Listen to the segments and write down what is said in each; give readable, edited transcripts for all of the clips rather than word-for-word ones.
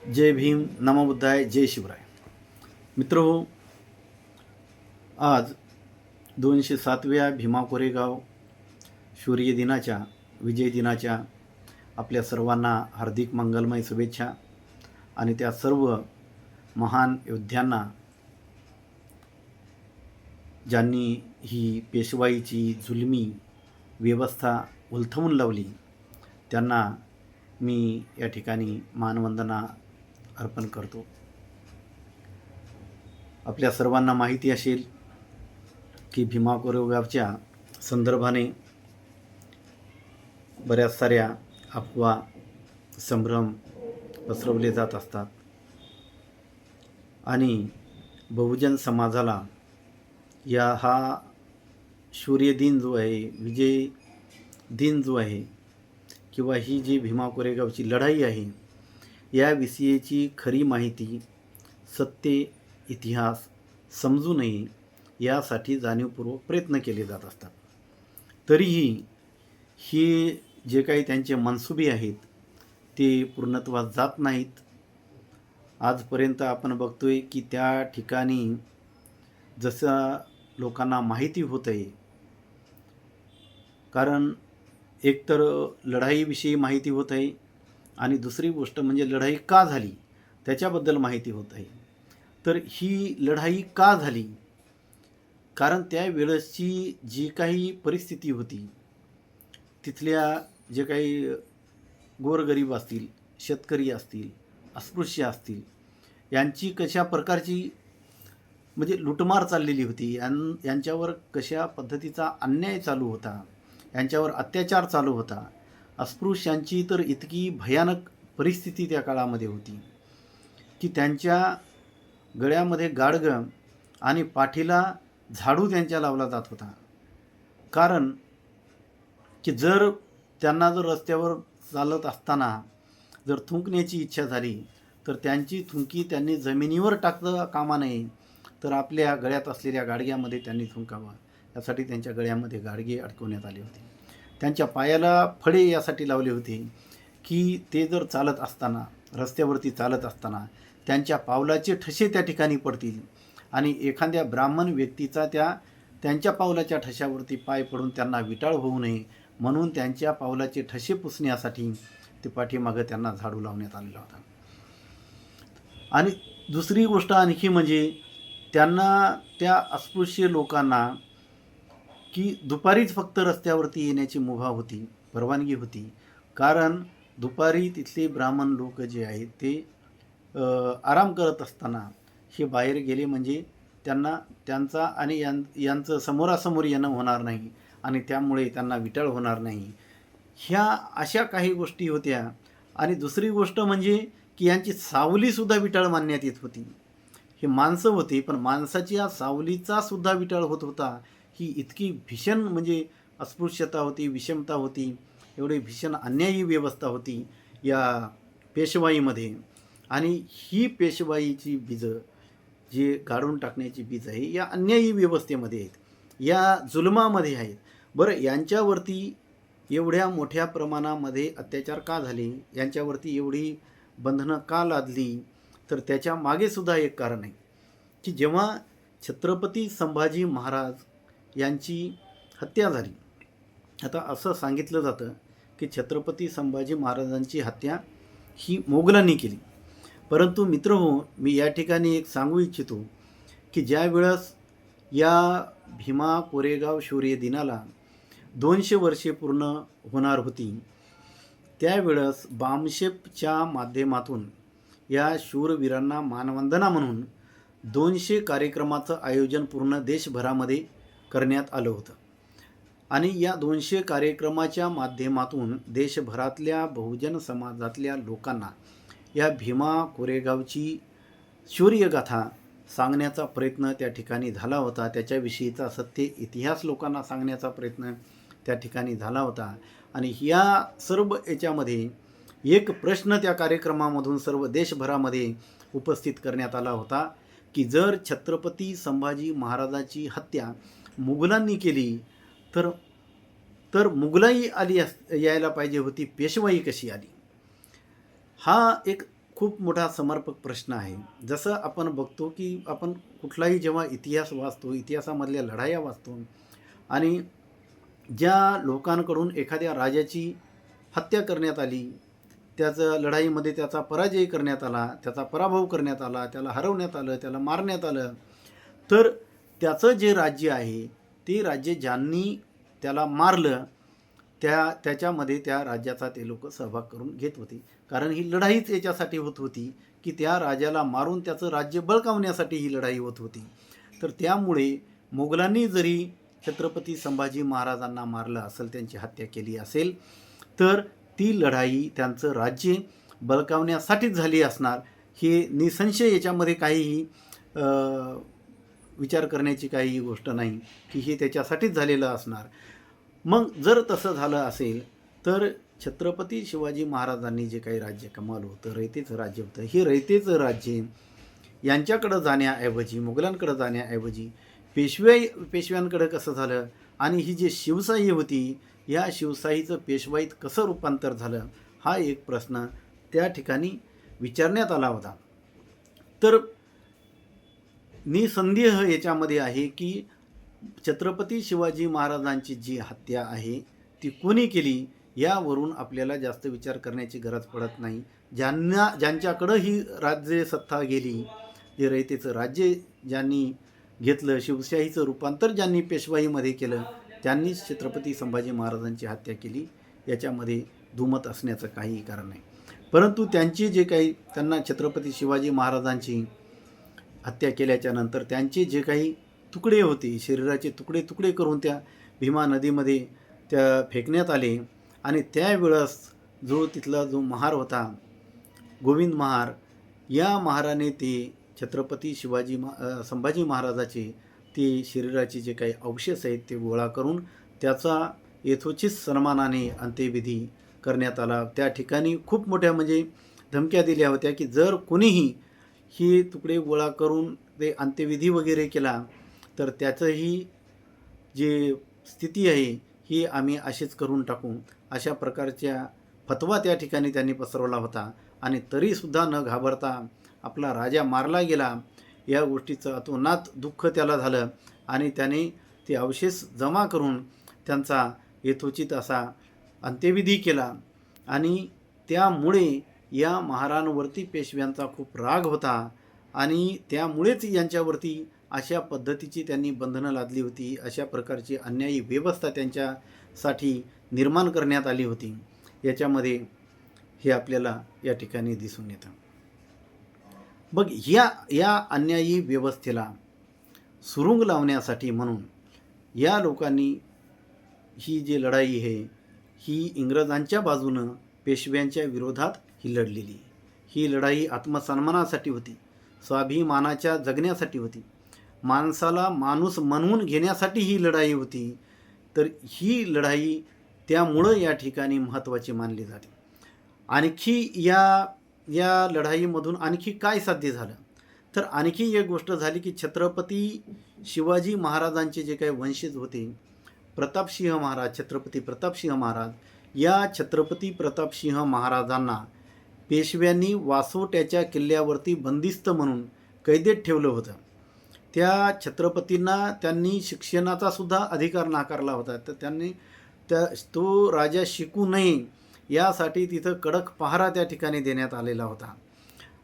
जय भीम, नमो बुद्धाय, जय शिवराय. मित्रहो, आज 207व्या भीमा कोरेगाव शौर्य दिनाच्या, विजय दिनाच्या आपल्या सर्वांना हार्दिक मंगलमय शुभेच्छा. आणि त्या सर्व महान योद्ध्यांना, ज्यांनी ही पेशवाईची जुलमी व्यवस्था उलथवून लावली, त्यांना मी या ठिकाणी मानवंदना अर्पण करतो. आपल्या सर्वांना माहिती असेल की भीमा कोरेगावच्या संदर्भाने बऱ्याच साऱ्या अफवा, संभ्रम पसरवले जात असतात आणि बहुजन समाजाला हा शौर्य दिन जो आहे, विजय दिन जो आहे, किंवा ही जी भीमा कोरेगावची लढाई आहे, याविषयीची खरी माहिती, सत्य, इतिहास समजू नये यासाठी जाणीवपूर्वक प्रयत्न केले जात असतात. तरीही हे जे काही त्यांचे मनसुबे आहेत ते पूर्णत्वास जात नाहीत. आजपर्यंत आपण बघतोय की त्या ठिकाणी जसं लोकांना माहिती होत आहे, कारण एकतर लढाईविषयी माहिती होत आहे आणि दुसरी गोष्ट म्हणजे लढाई का झाली त्याच्याबद्दल माहिती होत आहे. तर ही लढाई का झाली, कारण त्यावेळेसची जी काही परिस्थिती होती, तिथल्या जे काही गोरगरीब असतील, शेतकरी असतील, अस्पृश्य असतील, यांची कशा प्रकारची म्हणजे लुटमार चाललेली होती, यांच्यावर कशा पद्धतीचा अन्याय चालू होता, यांच्यावर अत्याचार चालू होता. अस्पृश्यांची तर इतकी भयानक परिस्थिती त्या काळामध्ये होती की त्यांच्या गळ्यामध्ये गाडगं आणि पाठीला झाडू त्यांच्या लावला जात होता. कारण की जर त्यांना रस्त्यावर चालत असताना जर थुंकण्याची इच्छा झाली तर त्यांची थुंकी त्यांनी जमिनीवर टाकता कामा नये, तर आपल्या गळ्यात असलेल्या गाडग्यामध्ये त्यांनी थुंकावं, यासाठी त्यांच्या गळ्यामध्ये गाडगे अडकवण्यात आले होते. त्यांच्या पायाला फळे यासाठी लावले होते की ते जर चालत असताना, रस्त्यावरती चालत असताना त्यांच्या पावलाचे ठसे त्या ठिकाणी पडतील आणि एखाद्या ब्राह्मण व्यक्तीचा त्यांच्या पावलाच्या ठशावरती पाय पडून त्यांना विटाळ होऊ नये म्हणून त्यांच्या पावलाचे ठसे पुसण्यासाठी ते पाठीमागं त्यांना झाडू लावण्यात आलेला होता. आणि दुसरी गोष्ट आणखी म्हणजे त्यांना, त्या अस्पृश्य लोकांना, की दुपारीच फक्त रस्त्यावरती येण्याची मुभा होती, परवानगी होती. कारण दुपारी तिथले ब्राह्मण लोक जे आहेत ते आराम करत असताना हे बाहेर गेले म्हणजे त्यांचा आणि यांचं समोरासमोर येणं होणार नाही आणि त्यामुळे त्यांना विटाळ होणार नाही. ह्या अशा काही गोष्टी होत्या. आणि दुसरी गोष्ट म्हणजे की यांची सावलीसुद्धा विटाळ मानण्यात येत होती. हे माणसं होती, पण माणसाची या सावलीचा सुद्धा विटाळ होत होता. ही इतकी भीषण म्हणजे अस्पृश्यता होती, विषमता होती, एवढी भीषण अन्यायी व्यवस्था होती या पेशवाईमध्ये. आणि ही पेशवाईची बीजं, जे काढून टाकण्याची बीज आहे, या अन्यायी व्यवस्थेमध्ये आहेत, या जुलमामध्ये आहेत. बरं, यांच्यावरती एवढ्या मोठ्या प्रमाणामध्ये अत्याचार का झाले, यांच्यावरती एवढी बंधनं का लादली, तर त्याच्या मागेसुद्धा एक कारण आहे की जेव्हा छत्रपती संभाजी महाराज यांची हत्या झाली, आता असं सांगितलं जातं की छत्रपती संभाजी महाराजांची हत्या ही मोगलांनी केली. परंतु मित्रहो, मी या ठिकाणी एक सांगू इच्छितो की ज्या वेळेस या भीमा कोरेगाव शौर्य दिनाला 200 वर्षे पूर्ण होणार होती, त्यावेळेस बामशेपच्या माध्यमातून या शूरवीरांना मानवंदना म्हणून 200 कार्यक्रमाचं आयोजन पूर्ण देशभरामध्ये करण्यात आलं होतं. आणि या 200 कार्यक्रमाच्या माध्यमातून देशभरातल्या बहुजन समाजातल्या लोकांना या भीमा कोरेगावची शौर्यगाथा सांगण्याचा प्रयत्न त्या ठिकाणी झाला होता. त्याच्याविषयीचा सत्य इतिहास लोकांना सांगण्याचा प्रयत्न त्या ठिकाणी झाला होता. आणि या सर्व याच्यामध्ये एक प्रश्न त्या कार्यक्रमामधून सर्व देशभरामध्ये उपस्थित करण्यात आला होता की जर छत्रपती संभाजी महाराजाची हत्या मुघलांनी केली तर मुघलाई आली यायला पाहिजे होती, पेशवाई कशी आली? हा एक खूप मोठा समर्पक प्रश्न आहे. जसं आपण बघतो की आपण कुठलाही जेव्हा इतिहास वाचतो, इतिहासामधल्या लढाया वाचतो आणि ज्या लोकांकडून एखाद्या राजाची हत्या करण्यात आली, त्याचं लढाईमध्ये त्याचा पराजय करण्यात आला, त्याचा पराभव करण्यात आला, त्याला हरवण्यात आलं, त्याला मारण्यात आलं, तर त्याचं जे राज्य आहे ते राज्य ज्यांनी त्याला मारलं त्याच्यामध्ये त्या राज्याचा ते लोक सहभाग करून घेत होते. कारण ही लढाईच याच्यासाठी होत होती की त्या राजाला मारून त्याचं राज्य बळकावण्यासाठी ही लढाई होत होती. तर त्यामुळे मोगलांनी जरी छत्रपती संभाजी महाराजांना मारलं असेल, त्यांची हत्या केली असेल, तर ती लढाई त्यांचं राज्य बळकावण्यासाठीच झाली असणार, हे निसंशय याच्यामध्ये काहीही विचार करण्याची काही गोष्ट नाही की हे त्याच्यासाठीच झालेलं असणार. मग जर तसं झालं असेल तर छत्रपती शिवाजी महाराजांनी जे काही राज्य कमावलं होतं, रयतेचं राज्य होतं, हे रयतेचं राज्य यांच्याकडं जाण्याऐवजी, मुघलांकडं जाण्याऐवजी पेशव्यांकडं कसं झालं आणि ही जी शिवशाही होती, या शिवशाहीचं पेशवाईत कसं रूपांतर झालं, हा एक प्रश्न त्या ठिकाणी विचारण्यात आला होता. तर निसंदेह याच्यामध्ये आहे की छत्रपती शिवाजी महाराजांची जी हत्या आहे ती कोणी केली यावरून आपल्याला जास्त विचार करण्याची गरज पडत नाही. ज्यांच्याकडं ही राज्य सत्ता गेली, जे रयतेचं राज्य ज्यांनी घेतलं, शिवशाहीचं रूपांतर ज्यांनी पेशवाईमध्ये केलं, त्यांनीच छत्रपती संभाजी महाराजांची हत्या केली, याच्यामध्ये दुमत असण्याचं काहीही कारण नाही. परंतु त्यांची जे काही त्यांना छत्रपती शिवाजी महाराजांची हत्या केल्याच्या नंतर त्यांचे जे काही तुकडे होते, शरीराचे तुकडे तुकडे करून त्या भीमा नदीमध्ये त्या फेकण्यात आले आणि त्यावेळेस जो तिथला जो महार होता, गोविंद महार, या महाराने ते छत्रपती संभाजी महाराजाचे ते शरीराचे जे काही अवशेष आहेत ते गोळा करून त्याचा यथोचित सन्मानाने अंत्यविधी करण्यात आला. त्या ठिकाणी खूप मोठ्या म्हणजे धमक्या दिल्या होत्या की जर कोणीही ही तुकडे गोळा करून ते अंत्यविधी वगैरे केला तर त्याचंही जे स्थिती आहे ही आम्ही अशीच करून टाकू, अशा प्रकारच्या फतवा त्या ठिकाणी त्यांनी पसरवला होता. आणि तरीसुद्धा न घाबरता आपला राजा मारला गेला, या गोष्टीचं अतोनात दुःख त्याला झालं आणि त्याने ते अवशेष जमा करून त्यांचा यथोचित असा अंत्यविधी केला. आणि त्यामुळे या महारांवरती पेशव्यांचा खूप राग होता आणि त्यामुळेच यांच्यावरती अशा पद्धतीची त्यांनी बंधनं लादली होती, अशा प्रकारची अन्यायी व्यवस्था त्यांच्यासाठी निर्माण करण्यात आली होती. याच्यामध्ये हे आपल्याला या ठिकाणी दिसून येतं. मग या अन्यायी व्यवस्थेला सुरुंग लावण्यासाठी म्हणून या लोकांनी ही जी लढाई आहे ही इंग्रजांच्या बाजूनं पेशव्यांच्या विरोधात ही लढलेली. ही लढाई आत्मसन्मानासाठी होती, स्वाभिमानाच्या जगण्यासाठी होती, माणसाला माणूस म्हणून घेण्यासाठी ही लढाई होती. तर ही लढाई त्यामुळं या ठिकाणी महत्त्वाची मानली जाते. आणखी या लढाईमधून आणखी काय साध्य झालं, तर आणखी एक गोष्ट झाली की छत्रपती शिवाजी महाराजांचे जे काही वंशज होते, प्रतापसिंह महाराज, छत्रपती प्रतापसिंह महाराज, या छत्रपती प्रतापसिंह महाराजांना पेशव्यांनी वासोट्याच्या किल्ल्यावरती बंदिस्त म्हणून कैदेत ठेवलं होतं. त्या छत्रपतींना त्यांनी शिक्षणाचा सुद्धा अधिकार नाकारला होता. तर त्यांनी तो राजा शिकू नये यासाठी तिथं कडक पहारा त्या ठिकाणी देण्यात आलेला होता.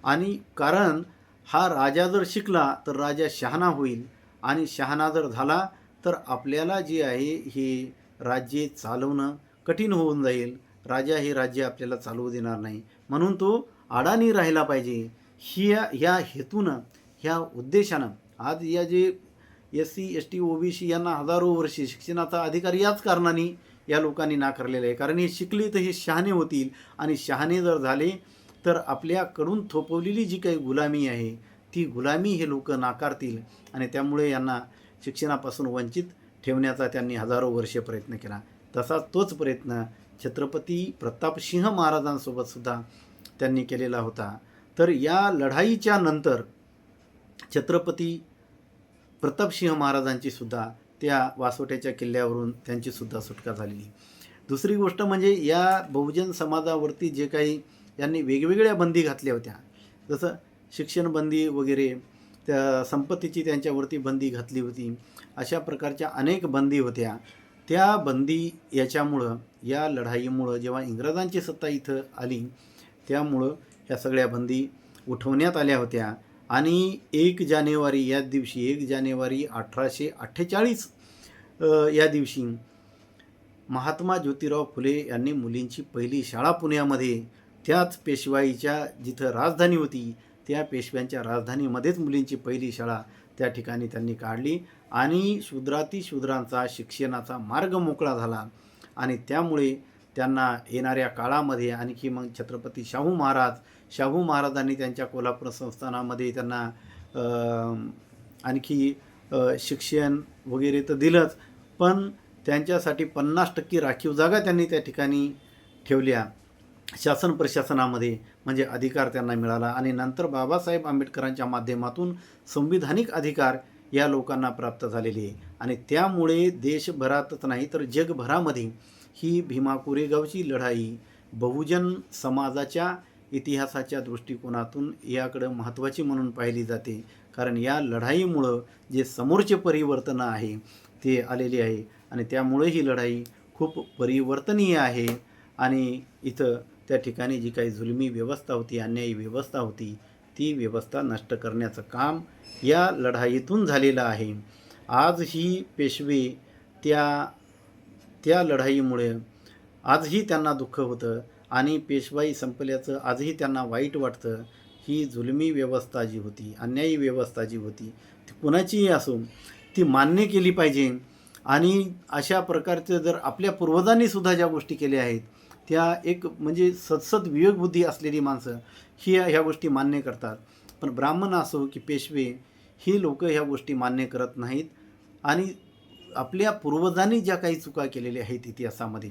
आणि कारण हा राजा जर शिकला तर राजा शहाणा होईल आणि शहाणा जर झाला तर आपल्याला जे आहे हे राज्य चालवणं कठीण होऊन जाईल, राजा हे राज्य आपल्याला चालवू देणार नाही, म्हणून तो अडाणी राहिला पाहिजे. ह्या हेतूनं, ह्या उद्देशानं आज या जे SC ST OBC यांना हजारो वर्षे शिक्षणाचा अधिकार याच कारणाने या लोकांनी नाकारलेला आहे. कारण हे शिकले तर हे शहाणे होतील आणि शहाणे जर झाले तर आपल्याकडून थोपवलेली जी काही गुलामी आहे ती गुलामी हे लोक नाकारतील आणि त्यामुळे यांना शिक्षणापासून वंचित ठेवण्याचा त्यांनी हजारो वर्षे प्रयत्न केला. तसा तोच प्रयत्न छत्रपती प्रतापसिंह महाराजांसोबत सुद्धा त्यांनी केलेला होता. तर या लढाईच्या नंतर छत्रपती प्रतापसिंह महाराजांची सुद्धा त्या वासोट्याच्या किल्ल्यावरून त्यांची सुद्धा सुटका झालेली. दुसरी गोष्ट म्हणजे या बहुजन समाजावरती जे काही यांनी वेगवेगळ्या बंदी घातल्या होत्या. जसं शिक्षण बंदी वगैरे, त्या संपत्तीची त्यांच्यावरती बंदी घातली होती. अशा प्रकारच्या अनेक बंदी होत्या. त्या बंदी याच्यामुळं, या लढाईमुळं जेव्हा इंग्रजांची सत्ता इथं आली, त्यामुळं ह्या सगळ्या बंदी उठवण्यात आल्या होत्या. आणि 1 जानेवारी याच दिवशी 1 जानेवारी 1848 या दिवशी महात्मा ज्योतिराव फुले यांनी मुलींची पहिली शाळा पुण्यामध्ये, त्याच पेशवाईच्या जिथं राजधानी होती, त्या पेशव्यांच्या राजधानीमध्येच मुलींची पहिली शाळा त्या ठिकाणी त्यांनी काढली. आणि शूद्रांचा शिक्षणाचा मार्ग मोकळा झाला. आणि त्यामुळे त्यांना येणाऱ्या काळामध्ये आणखी मग छत्रपती शाहू महाराजांनी त्यांच्या कोल्हापूर संस्थानामध्ये त्यांना आणखी शिक्षण वगैरे तर दिलंच, पण त्यांच्यासाठी 50% राखीव जागा त्यांनी त्या ठिकाणी ठेवल्या शासन प्रशासनामध्ये, म्हणजे अधिकार त्यांना मिळाला. आणि नंतर बाबासाहेब आंबेडकरांच्या माध्यमातून संविधानिक अधिकार या लोकांना प्राप्त झालेले आहे. आणि त्यामुळे देशभरातच नाही तर जगभरामध्ये ही भीमा कोरेगावची लढाई बहुजन समाजाच्या इतिहासाच्या दृष्टिकोनातून याकडं महत्त्वाची म्हणून पाहिली जाते. कारण या लढाईमुळं जे समोरचे परिवर्तन आहे ते आलेले आहे. आणि त्यामुळे ही लढाई खूप परिवर्तनीय आहे. आणि इथं त्या ठिकाणी जी काही जुलमी व्यवस्था होती, अन्यायी व्यवस्था होती, ती व्यवस्था नष्ट करण्याचं काम या लढाईतून झालेलं आहे. आज ही पेशवे त्या लढाईमुळे आजही त्यांना दुःख होतं आणि पेशवाई संपल्याचं आजही त्यांना वाईट वाटतं. ही जुलमी व्यवस्था जी होती, अन्यायी व्यवस्था जी होती, ती कुणाचीही असो, ती मान्य केली पाहिजे. आणि अशा प्रकारचं जर आपल्या पूर्वजांनी सुद्धा ज्या गोष्टी केल्या आहेत, त्या एक म्हणजे सदसद विवेकबुद्धी असलेली माणसं ह्या गोष्टी मान्य करतात. पण ब्राह्मण असो की पेशवे, ही लोक ह्या गोष्टी मान्य करत नाहीत. आणि आपल्या पूर्वजांनी ज्या काही चुका केलेल्या आहेत इतिहासामध्ये,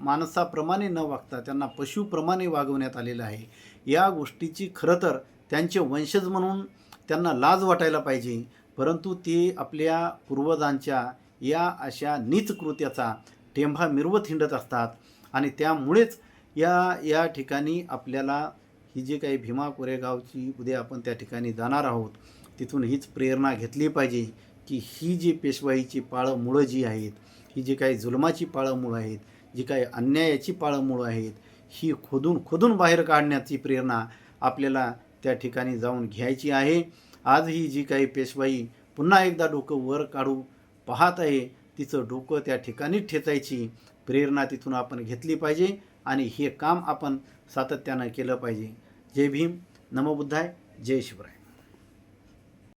माणसाप्रमाणे न वागता त्यांना पशुप्रमाणे वागवण्यात आलेलं आहे. या गोष्टीची खरं तर त्यांचे वंशज म्हणून त्यांना लाज वाटायला पाहिजे. परंतु ते आपल्या पूर्वजांच्या या अशा नीच कृत्याचा टेंभा मिरवत हिंडत असतात. आणि त्यामुळेच या ठिकाणी आपल्याला ही जी काही भीमा कोरेगावची उद्या आपण त्या ठिकाणी जाणार आहोत, तिथून हीच प्रेरणा घेतली पाहिजे की ही जी पेशवाईची पाळंमुळं जी आहेत, ही जी काही जुलमाची पाळंमुळं आहेत, जी काही अन्यायाची पाळंमुळं आहेत, ही खोदून बाहेर काढण्याची प्रेरणा आपल्याला त्या ठिकाणी जाऊन घ्यायची आहे. आज ही जी काही पेशवाई पुन्हा एकदा डोकं वर काढू पाहत आहे, तिचं डोकं त्या ठिकाणीच ठेचायची प्रेरणा तिथून आपण घेतली पाहिजे. आणि हे काम आपण सातत्यानं केलं पाहिजे. जय भीम, नमो बुद्धाय, जय शिवराय.